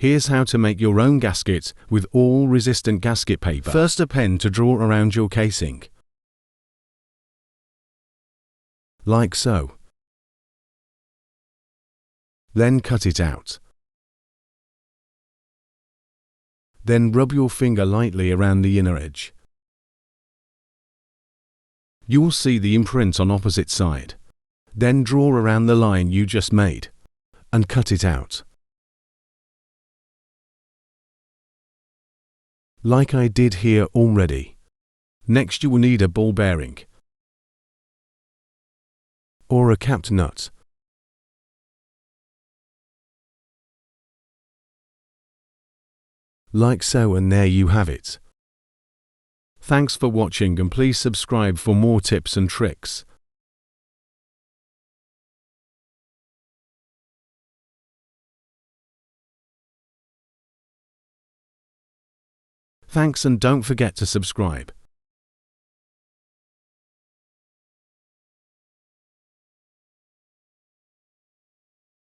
Here's how to make your own gasket with all resistant gasket paper. First, a pen to draw around your casing. Like so. Then cut it out. Then rub your finger lightly around the inner edge. You will see the imprint on opposite side. Then draw around the line you just made and cut it out. Like I did here already. Next you will need a ball bearing or a capped nut. Like so, and there you have it. Thanks for watching, and please subscribe for more tips and tricks. Thanks, and don't forget to subscribe.